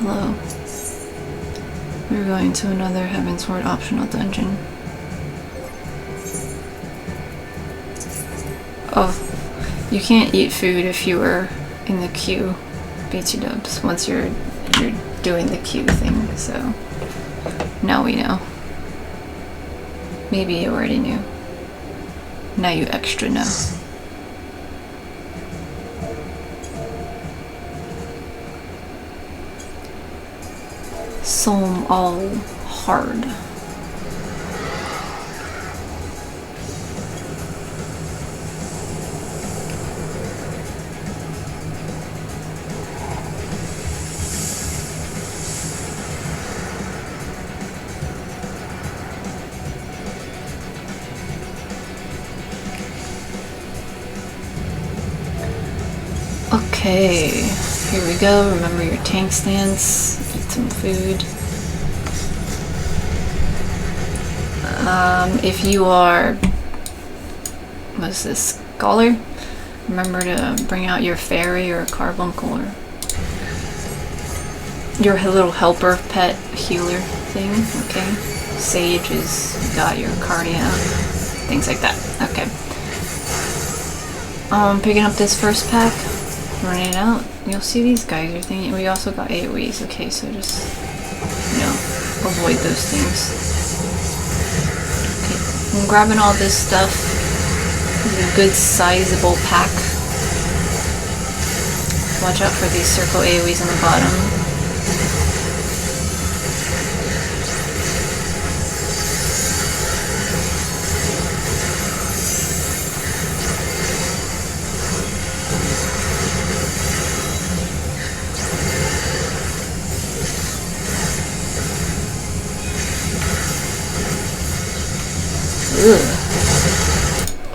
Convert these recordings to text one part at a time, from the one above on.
hello. We're going to another Heavensward optional dungeon. Oh, you can't eat food if you were in the queue, BT dubs, once you're doing the queue thing, so now we know. Maybe you already knew. Now you extra know. Sohm all hard. Okay, here we go. Remember your tank stance. Eat some food. If you are, what's this, scholar? Remember to bring out your fairy or carbuncle or your little helper pet healer thing. Okay, sage is got your cardia, things like that. Okay. Picking up this first pack. Running it out, you'll see these guys are thinking. We also got AoEs, okay, so just, you know, avoid those things. Okay, I'm grabbing all this stuff. This is a good sizable pack. Watch out for these circle AoEs on the bottom. Ugh.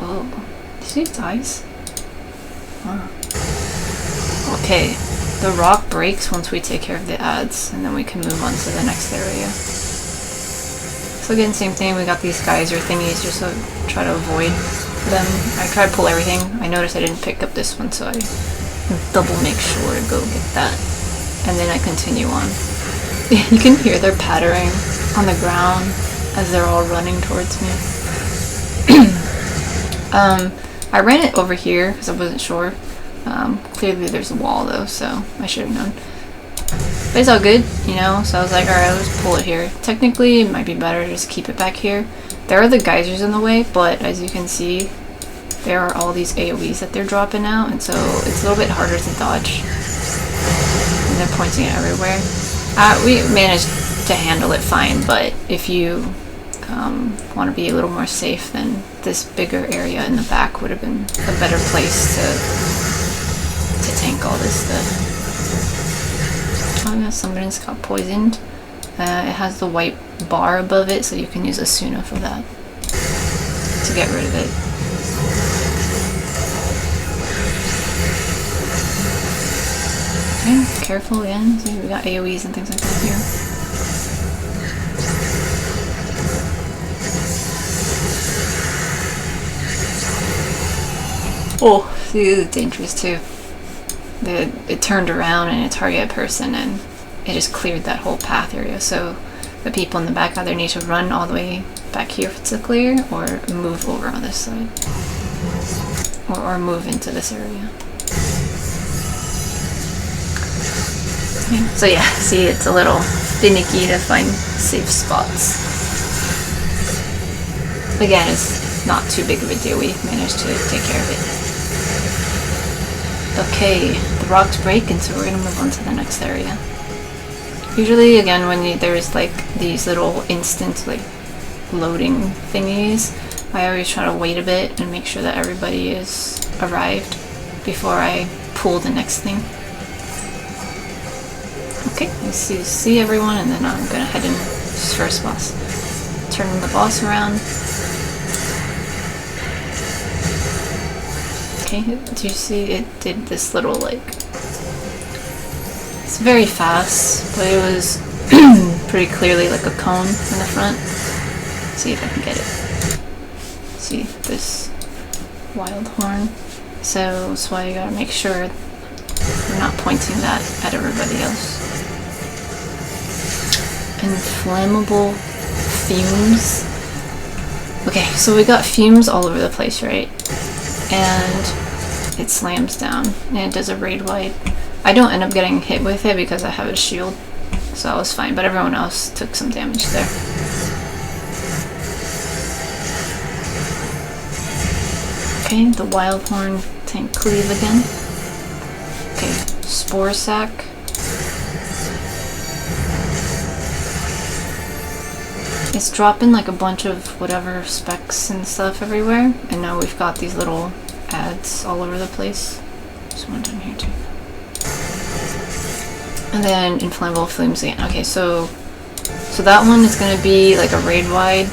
Oh, did he dies? Huh. Okay, the rock breaks once we take care of the ads, and then we can move on to the next area. So again, same thing, we got these geyser thingies, just to try to avoid them. I tried to pull everything. I noticed I didn't pick up this one, so I double make sure to go get that. And then I continue on. You can hear their pattering on the ground as they're all running towards me. I ran it over here because I wasn't sure. Clearly there's a wall though, so I should have known. But it's all good, you know, so I was like, alright, let's pull it here. Technically, it might be better to just keep it back here. There are the geysers in the way, but as you can see, there are all these AoEs that they're dropping out, and so it's a little bit harder to dodge. And they're pointing it everywhere. We managed to handle it fine, but if you want to be a little more safe, then this bigger area in the back would have been a better place to tank all this stuff. Oh yeah, somebody's got poisoned. It has the white bar above it, so you can use a Suna for that to get rid of it. Okay, careful again. See, we got AoEs and things like that here. Oh, see, this is dangerous too. It turned around and it targeted a person and it just cleared that whole path area. So the people in the back either need to run all the way back here if it's a clear, or move over on this side. Or move into this area. Okay. So yeah, see, it's a little finicky to find safe spots. Again, it's not too big of a deal. We managed to take care of it. Okay, the rocks break, and so we're gonna move on to the next area. Usually, again, when there's like these little instant like loading thingies, I always try to wait a bit and make sure that everybody is arrived before I pull the next thing. Okay, you see everyone, and then I'm gonna head in this first boss. Turn the boss around. Okay, do you see it did this little like, it's very fast, but it was pretty clearly like a cone in the front. Let's see if I can get it. See this wild horn. So that's why you gotta make sure you're not pointing that at everybody else. inflammable fumes. Okay, so we got fumes all over the place, right? And it slams down and it does a raid wide. I don't end up getting hit with it because I have a shield, so I was fine, but everyone else took some damage there. Okay, the wild horn tank cleave again. Okay, spore sac. It's dropping like a bunch of whatever specs and stuff everywhere, and now we've got these little ads all over the place. There's one down here too. And then inflammable flames again. Okay, so that one is gonna be like a raid wide,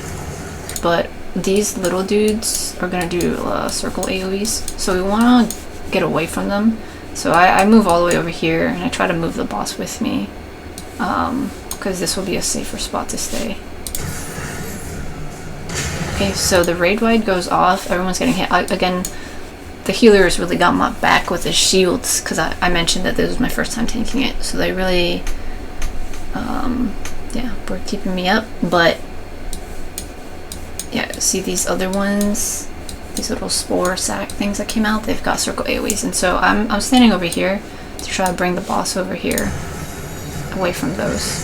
but these little dudes are gonna do circle AoEs. So we wanna get away from them. So I move all the way over here and I try to move the boss with me, because this will be a safer spot to stay. Okay, so the raid wide goes off, everyone's getting hit. Again, the healers really got my back with his shields, because I mentioned that this was my first time tanking it, so they really, yeah, were keeping me up. But yeah, see these other ones, these little spore sac things that came out, they've got circle AoEs, and so I'm standing over here to try to bring the boss over here, away from those.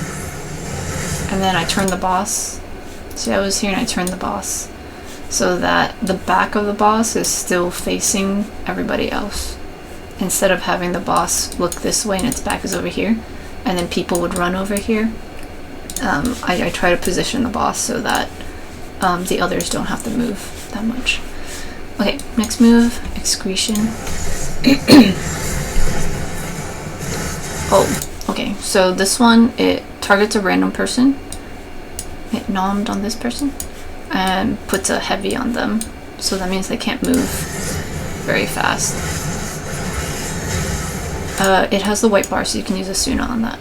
And then I turn the boss. See, I was here and I turned the boss so that the back of the boss is still facing everybody else. Instead of having the boss look this way and its back is over here, and then people would run over here, I try to position the boss so that the others don't have to move that much. Okay, next move, excretion. Oh, okay, so this one, it targets a random person. It nommed on this person and puts a heavy on them, so that means they can't move very fast. It has the white bar, so you can use a Suna on that.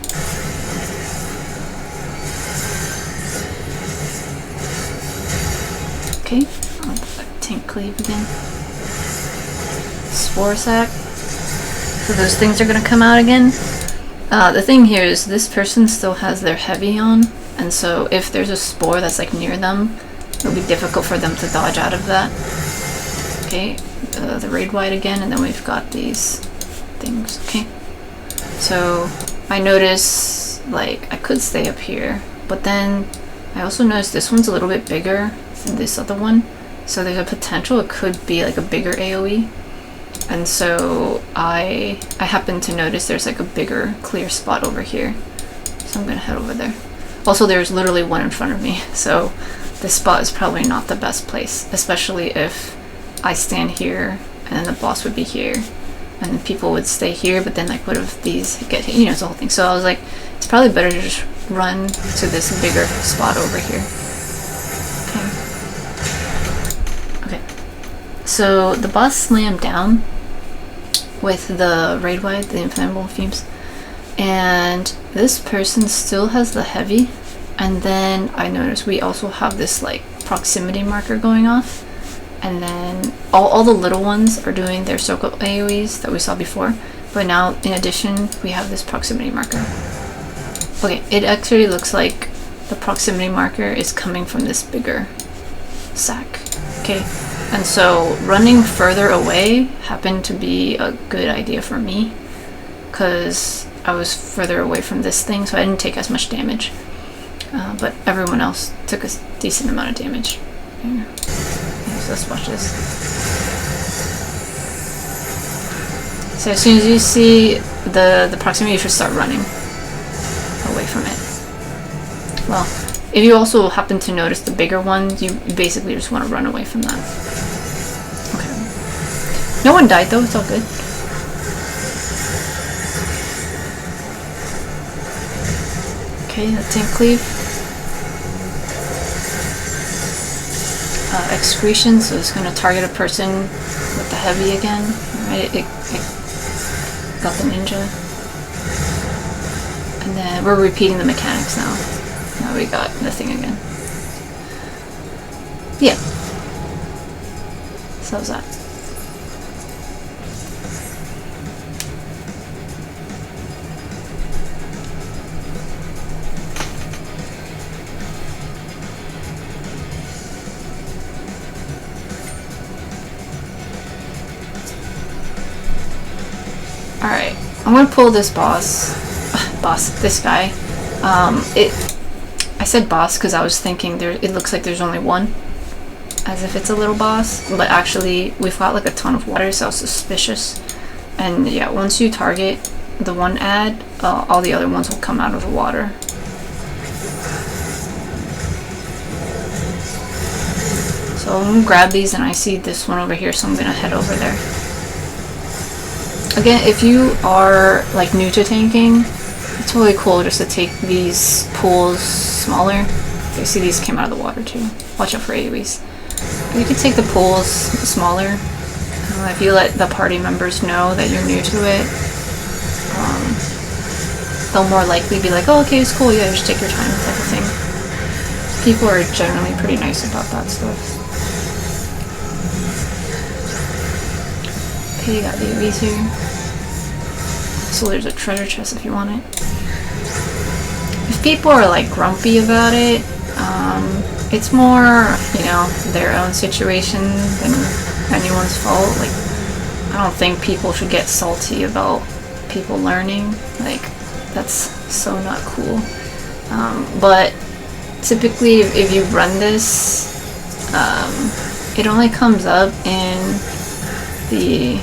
Okay, I'll tank cleave again. Spore sac. So those things are gonna come out again. The thing here is this person still has their heavy on, and so if there's a spore that's like near them, it'll be difficult for them to dodge out of that. Okay, the raid wide again, and then we've got these things. Okay, so I notice like I could stay up here, but then I also noticed this one's a little bit bigger than this other one, so there's a potential it could be like a bigger AoE. And so I happen to notice there's like a bigger clear spot over here, so I'm gonna head over there. Also, there's literally one in front of me, so this spot is probably not the best place, especially if I stand here and then the boss would be here and then people would stay here, but then like what if these get hit, you know, it's the whole thing. So I was like, it's probably better to just run to this bigger spot over here. Okay, so the boss slammed down with the raid wide, the inflammable fumes, and this person still has the heavy. And then I noticed we also have this like proximity marker going off, and then all the little ones are doing their circle AoEs that we saw before, but now in addition we have this proximity marker. Okay, it actually looks like the proximity marker is coming from this bigger sack. Okay, and so running further away happened to be a good idea for me because I was further away from this thing, so I didn't take as much damage. But everyone else took a decent amount of damage. Here. So let's watch this. So as soon as you see the proximity, you should start running away from it. Well, if you also happen to notice the bigger one, you basically just want to run away from that. Okay. No one died though, it's all good. Okay, the tank cleave. Excretion, so it's going to target a person with the heavy again. Right, it got the ninja. And then we're repeating the mechanics now. Now we got the thing again. Yeah. So how's that? I'm gonna pull this boss, this guy. I said boss because I was thinking it looks like there's only one, as if it's a little boss, but actually we've got like a ton of water, so I was suspicious. And yeah, once you target the one ad, all the other ones will come out of the water. So I'm gonna grab these, and I see this one over here, so I'm gonna head over there. Again, if you are like new to tanking, it's really cool just to take these pools smaller. You see these came out of the water too. Watch out for AoEs. You can take the pools smaller. If you let the party members know that you're new to it, they'll more likely be like, oh, okay, it's cool, yeah, just take your time type of thing. People are generally pretty nice about that stuff. Okay, you got the AoEs here. So there's a treasure chest if you want it. If people are like grumpy about it, it's more, you know, their own situation than anyone's fault. Like, I don't think people should get salty about people learning. Like, that's so not cool. But typically, if you run this, it only comes up in the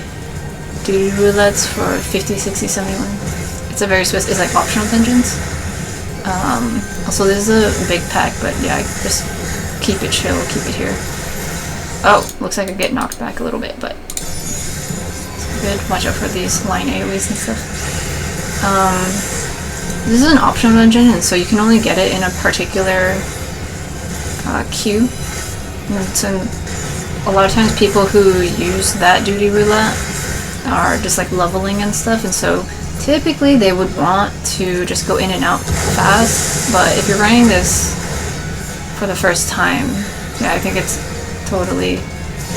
duty roulettes for 50, 60, 71. It's a very specific, it's like optional dungeons. Also, this is a big pack, but yeah, just keep it chill, keep it here. Oh, looks like I get knocked back a little bit, but it's good. Watch out for these line AoEs and stuff. This is an optional dungeon, and so you can only get it in a particular queue. And so a lot of times people who use that duty roulette are just like leveling and stuff, and so typically they would want to just go in and out fast. But if you're running this for the first time, yeah, I think it's totally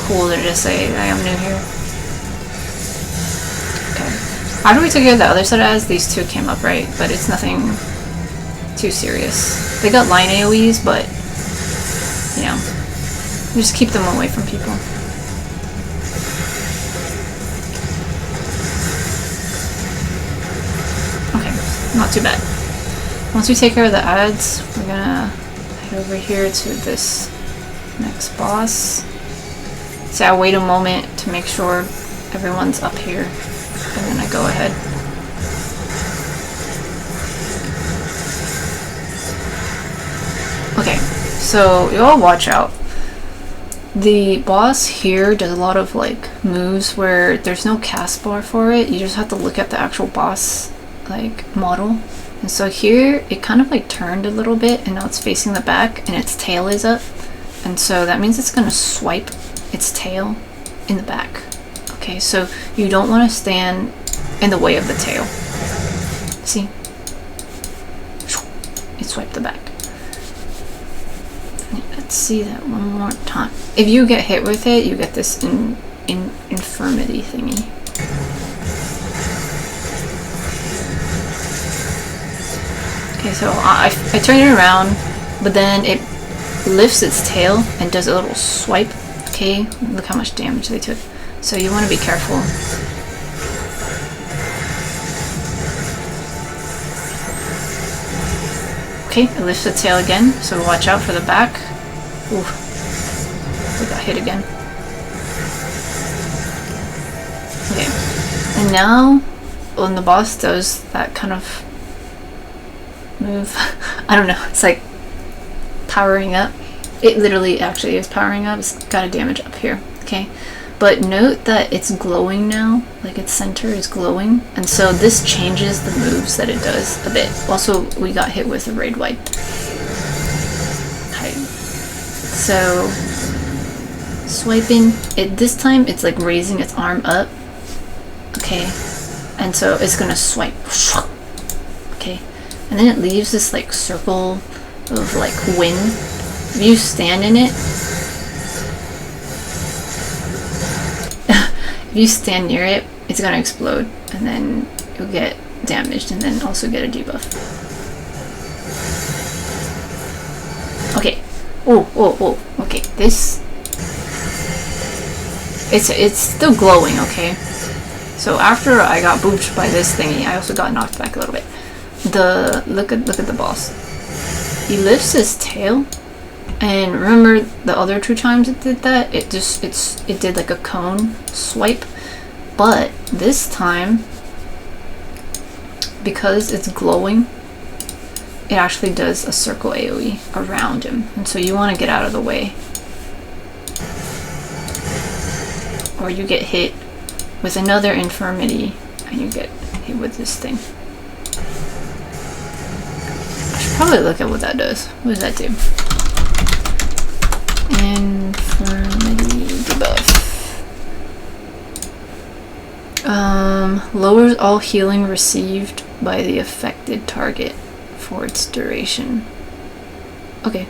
cool to just say, I am new here. Okay. After we took care of the other set of ads, these two came up, right? But it's nothing too serious. They got line AoEs, but, you know, just keep them away from people. Not too bad. Once we take care of the ads, we're gonna head over here to this next boss. So I wait a moment to make sure everyone's up here, and then I go ahead. Okay, so you all watch out. The boss here does a lot of like moves where there's no cast bar for it. You just have to look at the actual boss like model, and so here it kind of like turned a little bit, and now it's facing the back and its tail is up, and so that means it's gonna swipe its tail in the back. Okay, so you don't want to stand in the way of the tail. See, it swiped the back. Let's see that one more time. If you get hit with it, you get this infirmity thingy. Okay, so I turn it around, but then it lifts its tail and does a little swipe. Okay, look how much damage they took. So you want to be careful. Okay, it lifts the tail again, so watch out for the back. Ooh, we got hit again. Okay, and now when the boss does that kind of move, I don't know, it's like powering up. It literally actually is powering up. It's got a damage up here, okay? But note that it's glowing now, like its center is glowing, and so this changes the moves that it does a bit. Also, we got hit with a raid wipe. Okay. So, swiping, this time it's like raising its arm up, okay? And so it's gonna swipe, okay? And then it leaves this like circle of like wind. If you stand in it, if you stand near it, it's gonna explode, and then you'll get damaged, and then also get a debuff. Okay. Oh. Okay. This. It's still glowing. Okay. So after I got booped by this thingy, I also got knocked back a little bit. Look at the boss. He lifts his tail, and remember the other 2 times it did that? It did like a cone swipe, but this time, because it's glowing, it actually does a circle AoE around him, and so you want to get out of the way, or you get hit with another infirmity, and you get hit with this thing. I should probably look at what that does. What does that do? Infirmity debuff. Lowers all healing received by the affected target for its duration. Okay.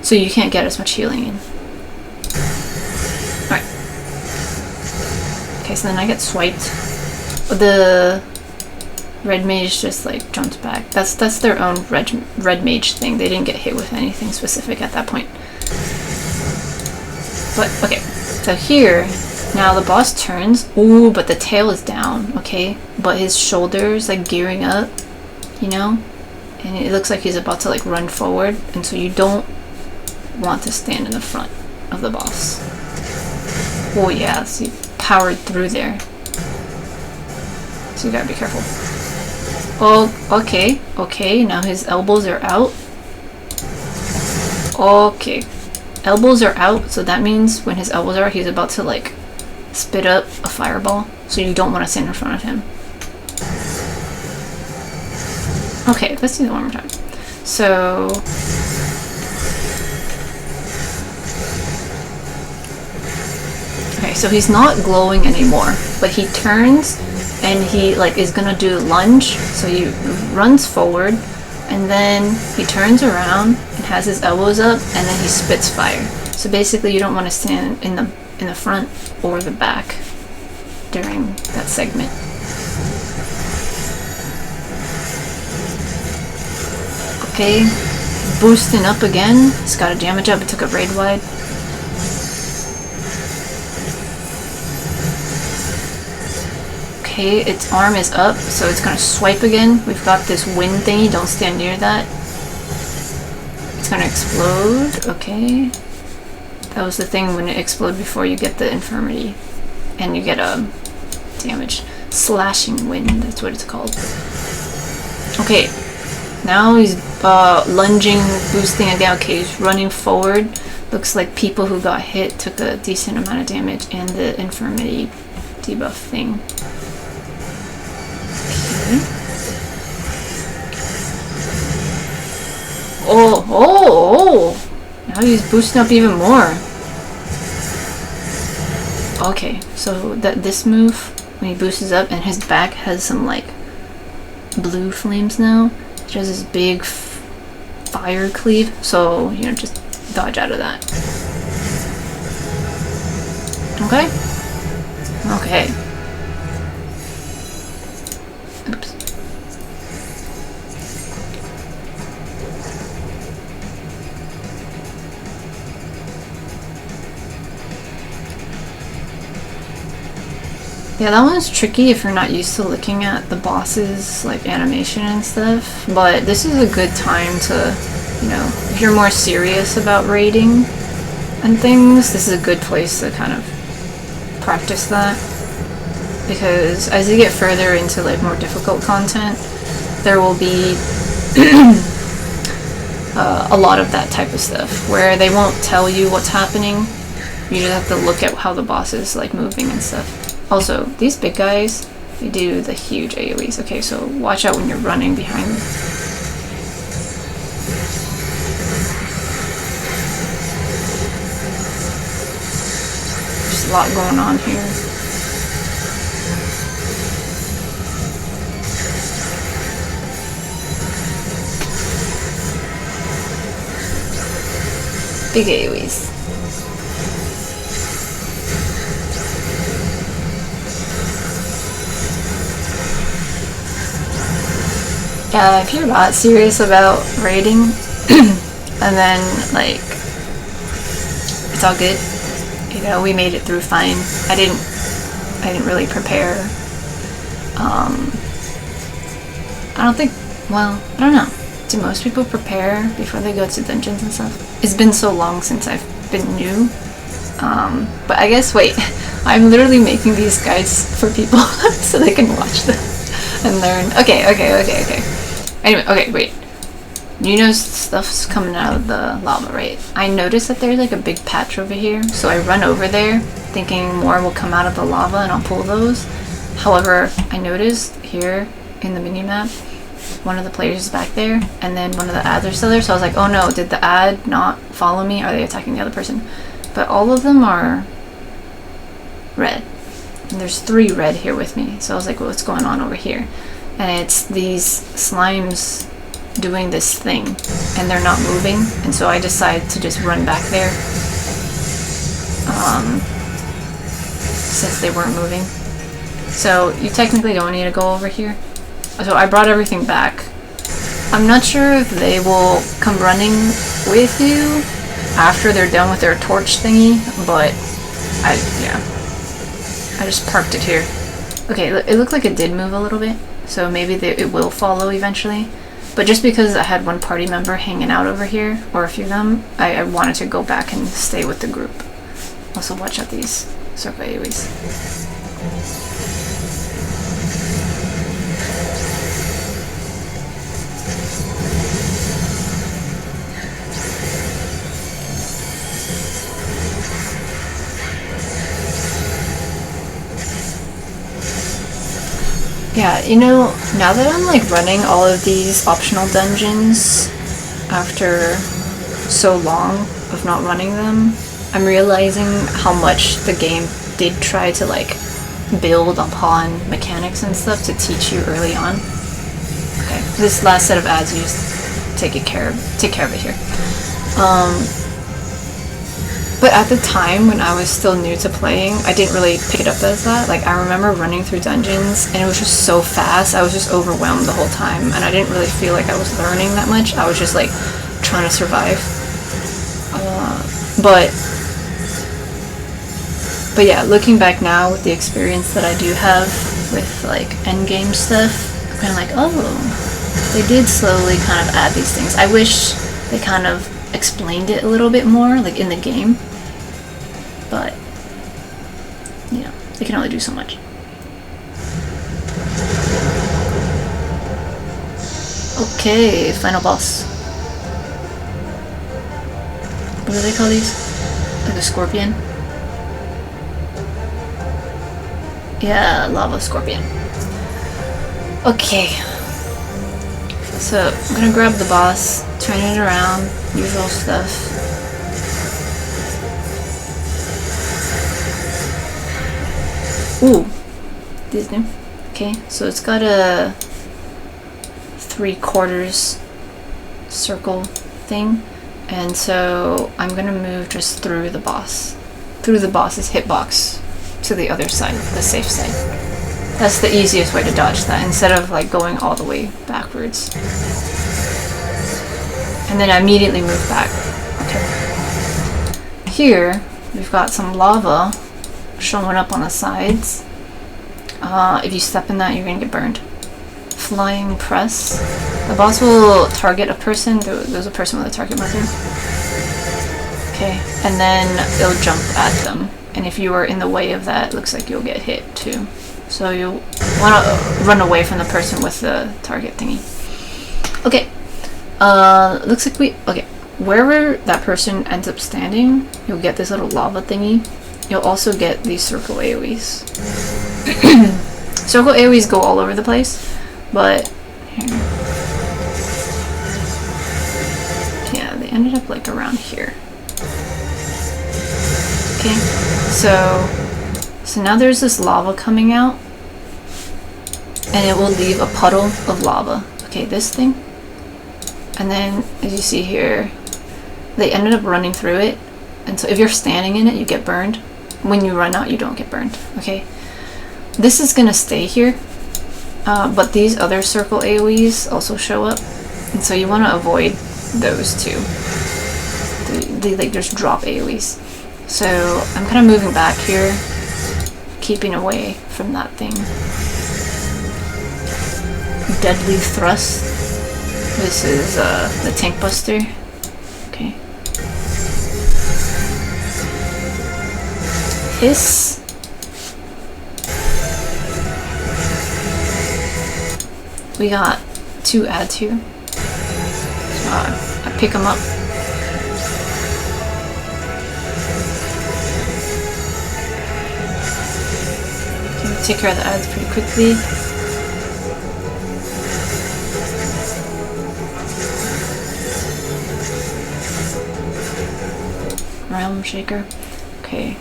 So you can't get as much healing in. Alright. Okay, so then I get swiped. The red mage just like jumps back. That's their own red mage thing. They didn't get hit with anything specific at that point. But okay, so here now the boss turns. Ooh, but the tail is down. Okay, but his shoulders like gearing up, you know, and it looks like he's about to like run forward, and so you don't want to stand in the front of the boss. Oh yeah, so you powered through there. So you gotta be careful. Oh, okay, now his elbows are out. Okay, elbows are out, so that means when his elbows are out, he's about to like spit up a fireball, so you don't want to stand in front of him. Okay, let's do that one more time. So okay, so he's not glowing anymore, but he turns and he like is gonna do a lunge, so he runs forward and then he turns around and has his elbows up and then he spits fire. So basically you don't want to stand in the front or the back during that segment. Okay, boosting up again. He's got a damage up, it took a raid wide. Okay, its arm is up, so it's gonna swipe again. We've got this wind thingy, don't stand near that. It's gonna explode, okay. That was the thing when it exploded before you get the infirmity. And you get a damage. Slashing wind, that's what it's called. Okay, now he's lunging, boosting again. Okay, he's running forward. Looks like people who got hit took a decent amount of damage and the infirmity debuff thing. Okay. Oh! Now he's boosting up even more. Okay, so this move, when he boosts up and his back has some like blue flames now, it has this big fire cleave, so you know, just dodge out of that. Okay? Okay. Oops. Yeah, that one's tricky if you're not used to looking at the boss's like animation and stuff, but this is a good time to, you know, if you're more serious about raiding and things, this is a good place to kind of practice that, because as you get further into like more difficult content, there will be a lot of that type of stuff where they won't tell you what's happening. You just have to look at how the boss is like moving and stuff. Also, these big guys, they do the huge AoEs. Okay, so watch out when you're running behind them. There's a lot going on here. Big AoEs. If you're not serious about raiding, and then, like, it's all good. You know, we made it through fine. I didn't I didn't really prepare. I don't think, well, I don't know. Do most people prepare before they go to dungeons and stuff? It's been so long since I've been new. But I guess, wait, I'm literally making these guides for people so they can watch them and learn. Okay. Anyway, okay, wait. You know stuff's coming out of the lava, right? I noticed that there's like a big patch over here, so I run over there thinking more will come out of the lava and I'll pull those. However, I noticed here in the minimap, one of the players is back there, and then one of the ads are still there, so I was like, oh no, did the ad not follow me? Are they attacking the other person? But all of them are red. And there's 3 red here with me, so I was like, well, what's going on over here? And it's these slimes doing this thing, and they're not moving, and so I decided to just run back there, since they weren't moving. So you technically don't need to go over here. So I brought everything back. I'm not sure if they will come running with you after they're done with their torch thingy, but I just parked it here. Okay, it looked like it did move a little bit, so maybe it will follow eventually. But just because I had one party member hanging out over here, or a few of them, I wanted to go back and stay with the group. Also watch out these circle AoEs. Yeah, you know, now that I'm like running all of these optional dungeons after so long of not running them, I'm realizing how much the game did try to like build upon mechanics and stuff to teach you early on. Okay, this last set of ads, you just take care of it here. But at the time when I was still new to playing, I didn't really pick it up as that. Like, I remember running through dungeons and it was just so fast. I was just overwhelmed the whole time, and I didn't really feel like I was learning that much. I was just like trying to survive. But yeah, looking back now with the experience that I do have with like endgame stuff, I'm kind of like, oh, they did slowly kind of add these things. I wish they kind of explained it a little bit more, like in the game, but you know, they can only do so much. Okay, final boss. What do they call these? Like a scorpion? Yeah, lava scorpion. Okay. So, I'm gonna grab the boss, turn it around, usual stuff. Ooh! This new. Okay, so it's got a 3/4 circle thing, and so I'm gonna move just through the boss's hitbox to the other side, the safe side. That's the easiest way to dodge that, instead of like going all the way backwards. And then I immediately move back. Okay. Here, we've got some lava showing up on the sides. If you step in that, you're gonna get burned. Flying press. The boss will target a person. There's a person with a target marker. Okay, and then it'll jump at them. And if you are in the way of that, it looks like you'll get hit too. So you'll want to run away from the person with the target thingy. Okay. Looks like okay. Wherever that person ends up standing, you'll get this little lava thingy. You'll also get these circle AoEs. Circle AoEs go all over the place, but here. Yeah, they ended up like around here. Okay, so now there's this lava coming out, and it will leave a puddle of lava. Okay, this thing. And then, as you see here, they ended up running through it. And so if you're standing in it, you get burned. When you run out, you don't get burned. Okay? This is going to stay here. But these other circle AoEs also show up. And so you want to avoid those two. They like just drop AoEs. So I'm kind of moving back here. keeping away from that thing. Deadly Thrust. This is the Tank Buster. Okay. Hiss. We got 2 ads here. So I pick them up. Okay, take care of the ads pretty quickly. Realm Shaker. Okay.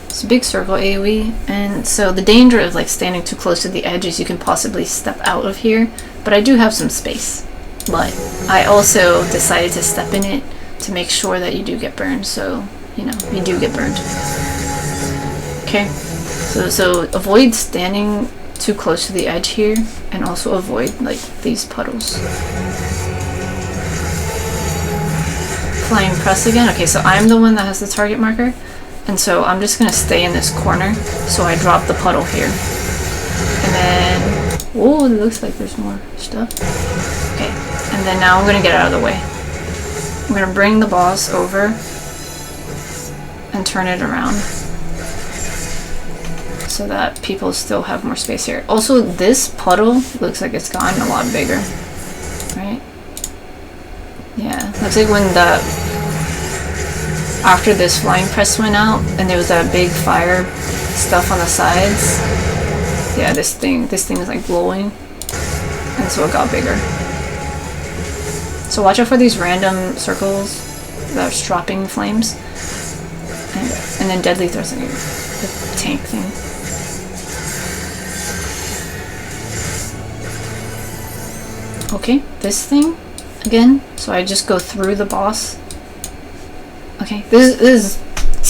It's a big circle AoE, and so the danger of like standing too close to the edge is you can possibly step out of here, but I do have some space. But I also decided to step in it to make sure that you do get burned, so you know, you do get burned. Okay, so avoid standing too close to the edge here, and also avoid like these puddles. Flying Press again. Okay, so I'm the one that has the target marker. And so I'm just gonna stay in this corner, so I drop the puddle here. And then, oh, it looks like there's more stuff. Okay, and then now I'm gonna get out of the way. I'm gonna bring the boss over and turn it around so that people still have more space here. Also, this puddle looks like it's gotten a lot bigger, right? Yeah, looks like when after this Flying Press went out and there was that big fire stuff on the sides, yeah, this thing is like glowing, and so it got bigger. So watch out for these random circles that are dropping flames, and then Deadly Thrust, the tank thing. Okay, this thing again, so I just go through the boss. Okay, this is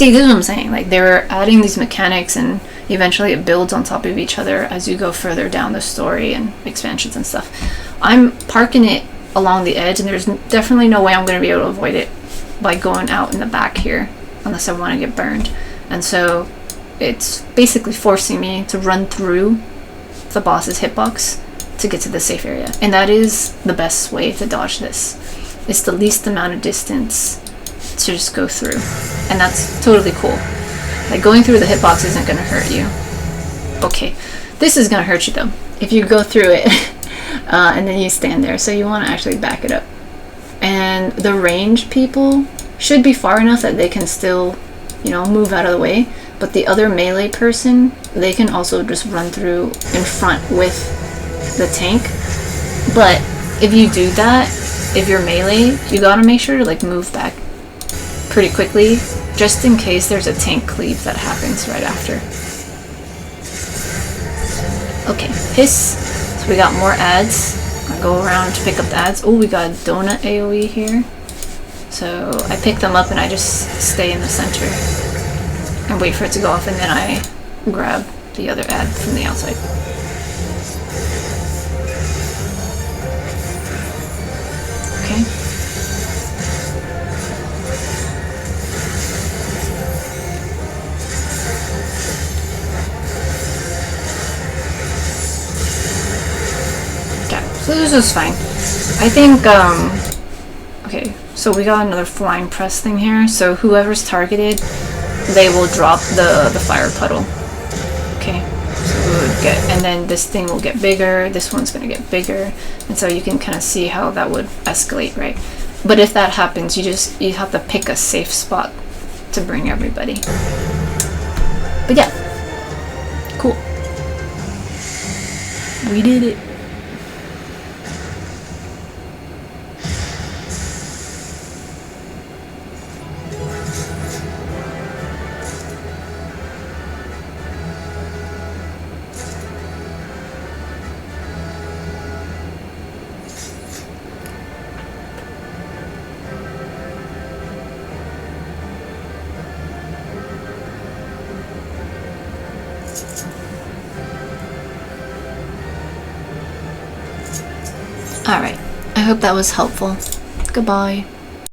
what I'm saying, like they're adding these mechanics and eventually it builds on top of each other as you go further down the story and expansions and stuff. I'm parking it along the edge, and there's definitely no way I'm going to be able to avoid it by going out in the back here unless I want to get burned. And so it's basically forcing me to run through the boss's hitbox to get to the safe area, and that is the best way to dodge this. It's the least amount of distance to just go through, and that's totally cool. Like going through the hitbox isn't going to hurt you. Okay, this is going to hurt you though if you go through it and then you stand there, so you want to actually back it up. And the ranged people should be far enough that they can still, you know, move out of the way, but the other melee person, they can also just run through in front with the tank. But if you do that, if you're melee, you gotta make sure to like move back pretty quickly, just in case there's a tank cleave that happens right after. Okay, hiss. So we got more ads. I go around to pick up the ads. Oh, we got a donut AoE here. So I pick them up and I just stay in the center and wait for it to go off, and then I grab the other ad from the outside. Okay. So this is fine. I think, okay, so we got another flying press thing here. So whoever's targeted, they will drop the fire puddle. Okay, so we would get, and then this thing will get bigger, this one's gonna get bigger, and so you can kind of see how that would escalate, right? But if that happens, you have to pick a safe spot to bring everybody. But yeah, cool. We did it. Alright, I hope that was helpful. Goodbye.